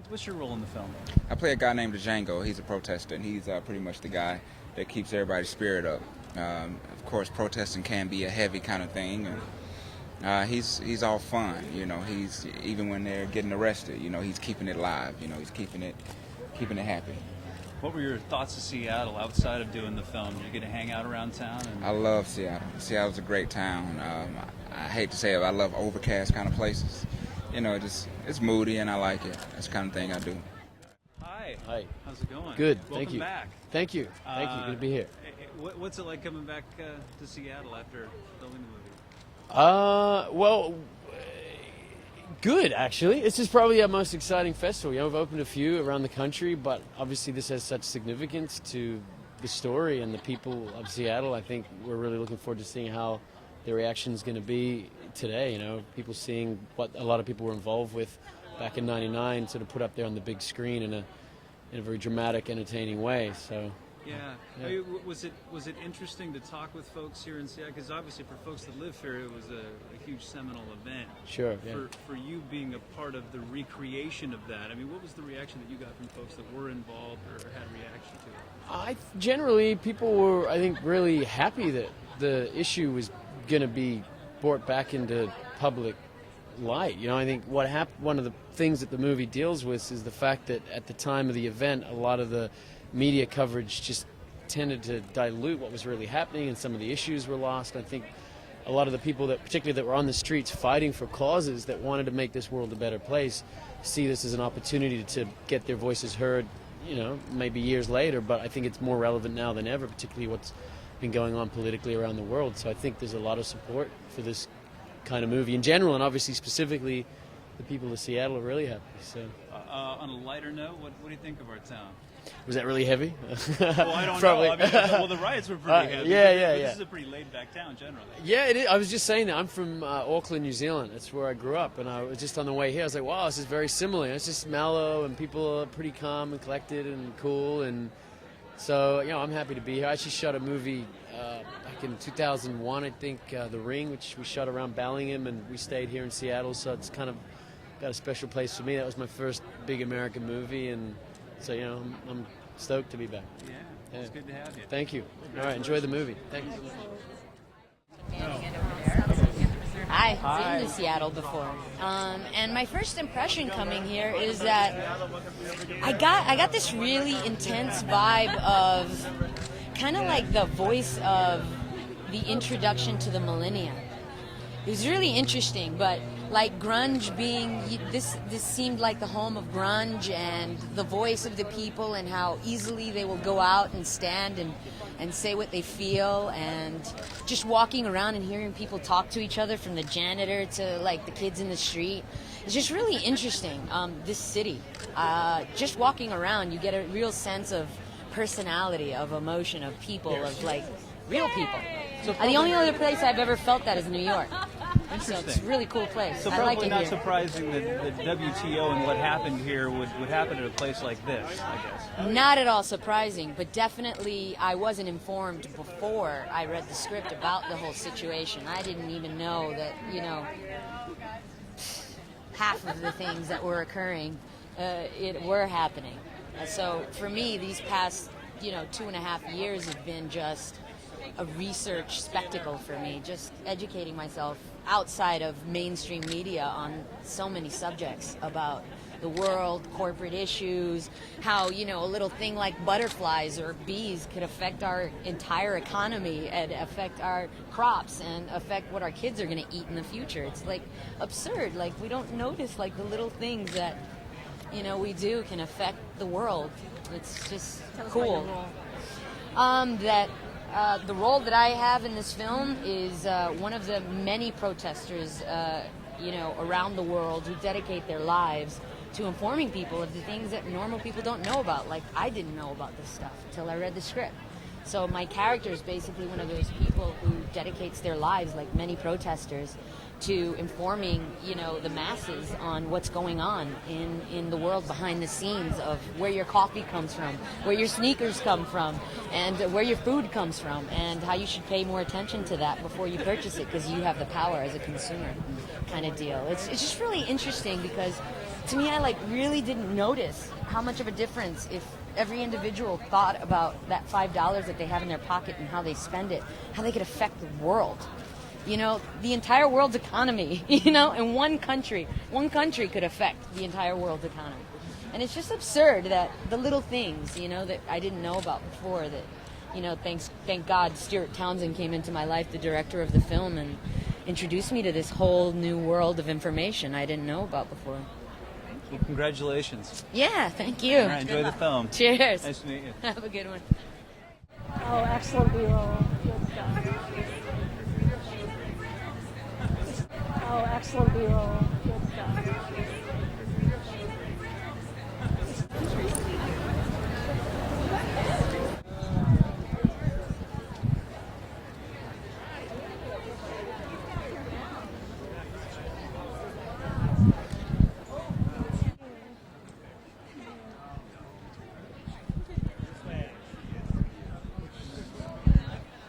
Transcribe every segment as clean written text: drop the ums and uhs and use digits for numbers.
What's your role in the film? I play a guy named Django. He's a protester, and he's pretty much the guy that keeps everybody's spirit up. Of course, protesting can be a heavy kind of thing, and he's all fun. He's even when they're getting arrested. He's keeping it live. He's keeping it happy. What were your thoughts of Seattle outside of doing the film? Did you get to hang out around town? I love Seattle. Seattle's a great town. I hate to say it, but I love overcast kind of places. It's moody, and I like it. That's the kind of thing I do. Hi. Hi. How's it going? Good. Welcome Thank you. back. Thank you. Good to be here. What's it like coming back to Seattle after filming the movie? Well, good actually. This is probably our most exciting festival. We've opened a few around the country, but obviously this has such significance to the story and the people of Seattle. I think we're really looking forward to seeing how the reaction is going to be today. People seeing what a lot of people were involved with back in '99, sort of put up there on the big screen in a very dramatic, entertaining way. So. Yeah. Yeah. I mean, was it interesting to talk with folks here in Seattle? Because obviously for folks that live here, it was a huge seminal event. Sure. Yeah. For you being a part of the recreation of that, I mean, what was the reaction that you got from folks that were involved or had a reaction to it? Generally, people were, I think, really happy that the issue was going to be brought back into public light. I think one of the things that the movie deals with is the fact that at the time of the event, a lot of the media coverage just tended to dilute what was really happening, and some of the issues were lost. I think a lot of the people particularly that were on the streets fighting for causes that wanted to make this world a better place, see this as an opportunity to get their voices heard, maybe years later, but I think it's more relevant now than ever, particularly what's been going on politically around the world. So I think there's a lot of support for this kind of movie in general, and obviously specifically the people of Seattle are really happy. So, on a lighter note, what do you think of our town? was that really heavy? Well, I don't Probably. know. I mean, well, the riots were pretty heavy. Yeah. This is a pretty laid-back town, generally. Yeah, it is. I was just saying that. I'm from Auckland, New Zealand. That's where I grew up. And I was just on the way here. I was like, wow, this is very similar. It's just mellow, and people are pretty calm and collected and cool. And so, I'm happy to be here. I actually shot a movie back in 2001, I think, The Ring, which we shot around Bellingham, and we stayed here in Seattle. So it's kind of got a special place for me. That was my first big American movie. And so, I'm stoked to be back. Yeah, it's good to have you. Thank you. All right, enjoy the movie. Thank you. Hi, I've been to Seattle before, and my first impression coming here is that I got this really intense vibe of kind of like the voice of the introduction to the millennium. It was really interesting, but like grunge being this seemed like the home of grunge and the voice of the people and how easily they will go out and stand and say what they feel, and just walking around and hearing people talk to each other, from the janitor to like the kids in the street. It's just really interesting. This city, just walking around, you get a real sense of personality, of emotion, of people, of like real people. So The only other place I've ever felt that is New York. So it's a really cool place. So I probably like it not here. surprising that the WTO and what happened here would happen at a place like this, I guess. Not at all surprising, but definitely I wasn't informed before I read the script about the whole situation. I didn't even know that, half of the things that were occurring were happening. So for me, these past, 2.5 years have been just a research spectacle for me, just educating myself outside of mainstream media on so many subjects about the world, corporate issues, how, a little thing like butterflies or bees could affect our entire economy and affect our crops and affect what our kids are going to eat in the future. It's like absurd. Like we don't notice like the little things that, we do can affect the world. It's just cool. The role that I have in this film is one of the many protesters, around the world who dedicate their lives to informing people of the things that normal people don't know about. Like, I didn't know about this stuff until I read the script. So my character is basically one of those people who dedicates their lives, like many protesters, to informing, the masses on what's going on in the world behind the scenes of where your coffee comes from, where your sneakers come from, and where your food comes from, and how you should pay more attention to that before you purchase it because you have the power as a consumer kind of deal. It's just really interesting because to me, I like really didn't notice how much of a difference if every individual thought about that $5 that they have in their pocket and how they spend it, how they could affect the world. You know, the entire world's economy, you know, in one country could affect the entire world's economy. And it's just absurd that the little things, you know, that I didn't know about before, that, you know, thank God Stuart Townsend came into my life, the director of the film, and introduced me to this whole new world of information I didn't know about before. Well, congratulations. Yeah, thank you. All right, enjoy the film. Cheers. Nice to meet you. Have a good one. Oh, excellent B-roll. Good stuff. Oh, excellent B-roll. Good stuff.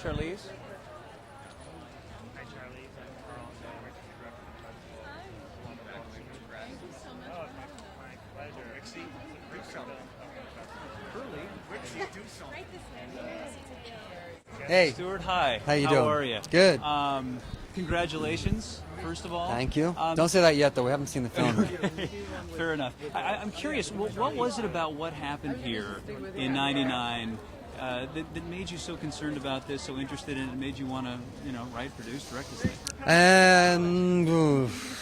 Charlize? Hi, Charlie. Oh, my pleasure. Rixie? Hey, Stuart, hi. How you How doing? are you? Good. Congratulations, first of all. Thank you. Don't say that yet, though. We haven't seen the film. Fair enough. I'm curious, what was it about what happened here in '99 that made you so concerned about this, so interested in it, made you want to, you know, write, produce, direct this thing?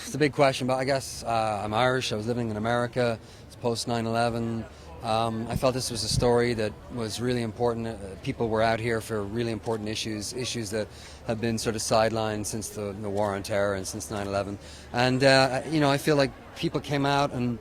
It's a big question, but I guess I'm Irish. I was living in America. It's post 9/11. I felt this was a story that was really important. People were out here for really important issues that have been sort of sidelined since the war on terror and since 9/11. And you know, I feel like people came out and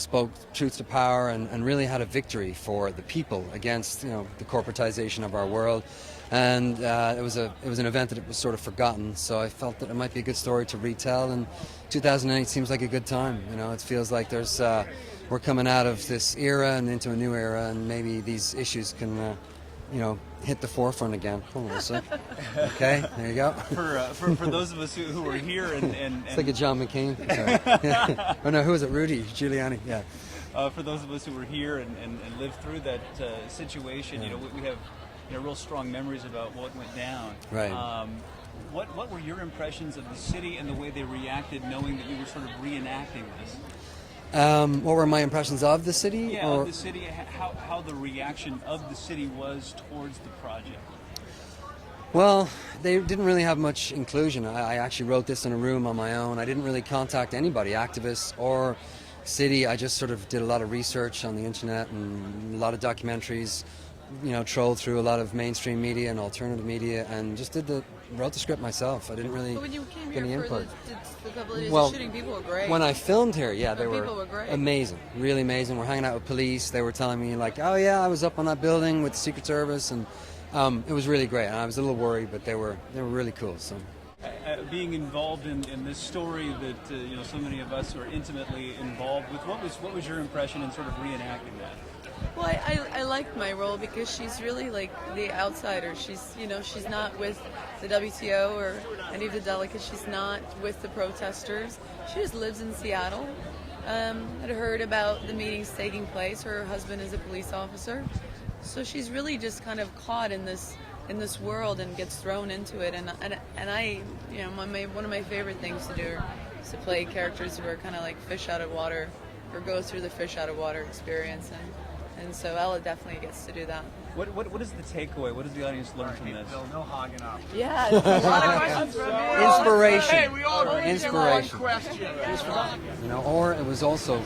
spoke truth to power and really had a victory for the people against, you know, the corporatization of our world. And it was an event that was sort of forgotten. So I felt that it might be a good story to retell. And 2008 seems like a good time. You know, it feels like there's we're coming out of this era and into a new era, and maybe these issues can, you know, hit the forefront again. Hold on a sec. Okay, there you go. For those of us who were here and It's like a John McCain. Sorry. Oh no, who was it? Rudy Giuliani. Yeah. For those of us who were here and lived through that situation, you know, we have, you know, real strong memories about what went down. Right. What were your impressions of the city and the way they reacted, knowing that you were sort of reenacting this? What were my impressions of the city? Yeah, or? of the city, how the reaction of the city was towards the project. Well, they didn't really have much inclusion. I actually wrote this in a room on my own. I didn't really contact anybody, activists or city. I just sort of did a lot of research on the internet and a lot of documentaries, you know, trolled through a lot of mainstream media and alternative media, and just wrote the script myself. I didn't really But when you came get any here input. for the couple of days Well, of shooting, people were great. When I filmed here, yeah, they people were great. amazing, really amazing. We're hanging out with police. They were telling me like, oh yeah, I was up on that building with the Secret Service, and it was really great. And I was a little worried, but they were really cool. So. Being involved in this story that you know, so many of us are intimately involved with, what was your impression in sort of reenacting that? Well, I liked my role because she's really like the outsider. She's, you know, she's not with the WTO or any of the delegates. She's not with the protesters. She just lives in Seattle. Had heard about the meetings taking place. Her husband is a police officer, so she's really just kind of caught in this world and gets thrown into it. And I, you know, one of my favorite things to do is to play characters who are kind of like fish out of water, or go through the fish out of water experience. And so Ella definitely gets to do that. What is the takeaway? What does the audience learn from this? No hogging up. Yeah, there's a lot of questions from me. Inspiration. we all Inspiration. question. You know, or it was also,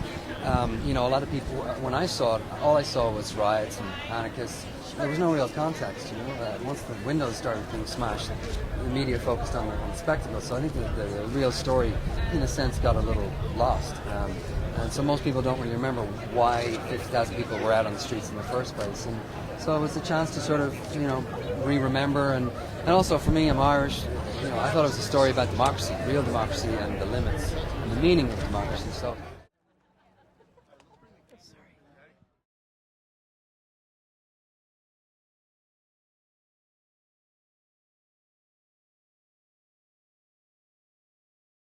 you know, a lot of people, when I saw it, all I saw was riots and anarchists. There was no real context, you know. Once the windows started being smashed, the media focused on the spectacle. So I think the real story, in a sense, got a little lost. And so most people don't really remember why 50,000 people were out on the streets in the first place. And so it was a chance to sort of, you know, re-remember. And also for me, I'm Irish. You know, I thought it was a story about democracy, real democracy, and the limits and the meaning of democracy. So